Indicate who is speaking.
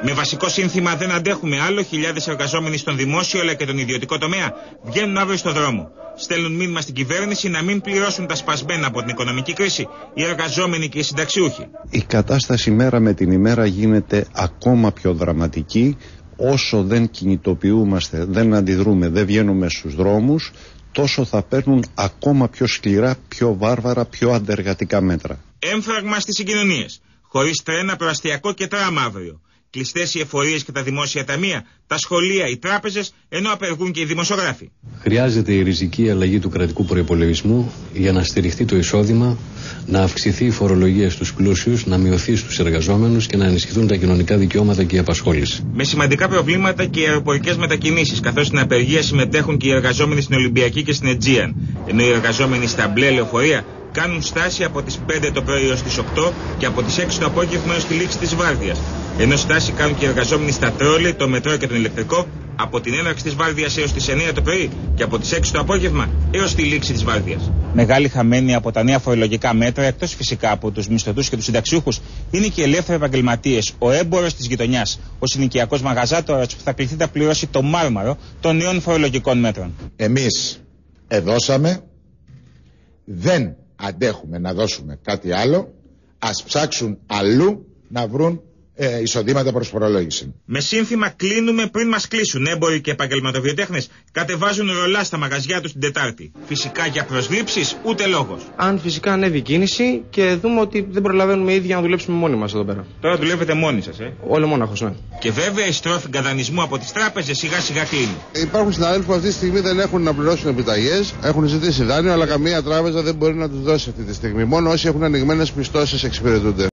Speaker 1: Με βασικό σύνθημα «Δεν αντέχουμε άλλο», χιλιάδες εργαζόμενοι στον δημόσιο αλλά και τον ιδιωτικό τομέα βγαίνουν αύριο στο δρόμο. Στέλνουν μήνυμα στην κυβέρνηση να μην πληρώσουν τα σπασμένα από την οικονομική κρίση οι εργαζόμενοι και οι συνταξιούχοι.
Speaker 2: Η κατάσταση μέρα με την ημέρα γίνεται ακόμα πιο δραματική. Όσο δεν κινητοποιούμαστε, δεν αντιδρούμε, δεν βγαίνουμε στους δρόμους, τόσο θα παίρνουν ακόμα πιο σκληρά, πιο βάρβαρα, πιο αντεργατικά μέτρα.
Speaker 1: Έμφραγμα στις συγκοινωνίες. Χωρίς τρένα, προαστιακό και τράμα αύριο. Κλειστές οι εφορίες και τα δημόσια ταμεία, τα σχολεία, οι τράπεζες, ενώ απεργούν και οι δημοσιογράφοι.
Speaker 3: Χρειάζεται η ριζική αλλαγή του κρατικού προϋπολογισμού για να στηριχτεί το εισόδημα, να αυξηθεί η φορολογία στους πλούσιους, να μειωθεί στους εργαζόμενους και να ενισχυθούν τα κοινωνικά δικαιώματα και η απασχόληση.
Speaker 1: Με σημαντικά προβλήματα και οι αεροπορικές μετακινήσεις, καθώς στην απεργία συμμετέχουν και οι εργαζόμενοι στην Ολυμπιακή και στην Aegean, ενώ οι εργαζόμενοι στα μπλε λεωφορεία κάνουν στάση από τις 5 το πρωί έως τις 8 και από τις 6 το απόγευμα έως τη λήξη της βάρδιας. Ενώ στάση κάνουν και οι εργαζόμενοι στα τρόλεϊ, το μετρό και τον ηλεκτρικό από την έναρξη της βάρδιας έως τις 9 το πρωί και από τις 6 το απόγευμα έως τη λήξη της βάρδιας. Μεγάλη χαμένη από τα νέα φορολογικά μέτρα, εκτός φυσικά από τους μισθωτούς και τους συνταξιούχους, είναι και οι ελεύθεροι επαγγελματίες, ο έμπορος της γειτονιάς, ο συνοικιακός μαγαζάτορας που θα κληθεί να πληρώσει το μάρμαρο των νέων φορολογικών μέτρων.
Speaker 4: Εμείς εδώσαμε, δεν αντέχουμε να δώσουμε κάτι άλλο, ας ψάξουν αλλού να βρουν εισοδήματα προς φορολόγηση.
Speaker 1: Με σύνθημα «Κλείνουμε πριν μας κλείσουν», έμποροι και επαγγελματοβιοτέχνες κατεβάζουν ρολά στα μαγαζιά τους την Τετάρτη. Φυσικά για προσλήψεις ούτε λόγος.
Speaker 5: Αν φυσικά ανέβει η κίνηση και δούμε ότι δεν προλαβαίνουμε ήδη να δουλέψουμε μόνοι μας εδώ πέρα.
Speaker 1: Τώρα δουλεύετε μόνοι σας,
Speaker 5: Όλο μόναχος, ναι.
Speaker 1: Και βέβαια η στρόφη γκαδανισμού από τις τράπεζες σιγά σιγά κλείνει.
Speaker 6: Υπάρχουν συναδέλφοι που αυτή τη στιγμή δεν έχουν να πληρώσουν επιταγές, έχουν ζητήσει δάνειο, αλλά καμία τράπεζα δεν μπορεί να τους δώσει αυτή τη στιγμή. Μόνο όσοι έχουν ανοιγμένες πιστώσεις εξυπηρετούνται.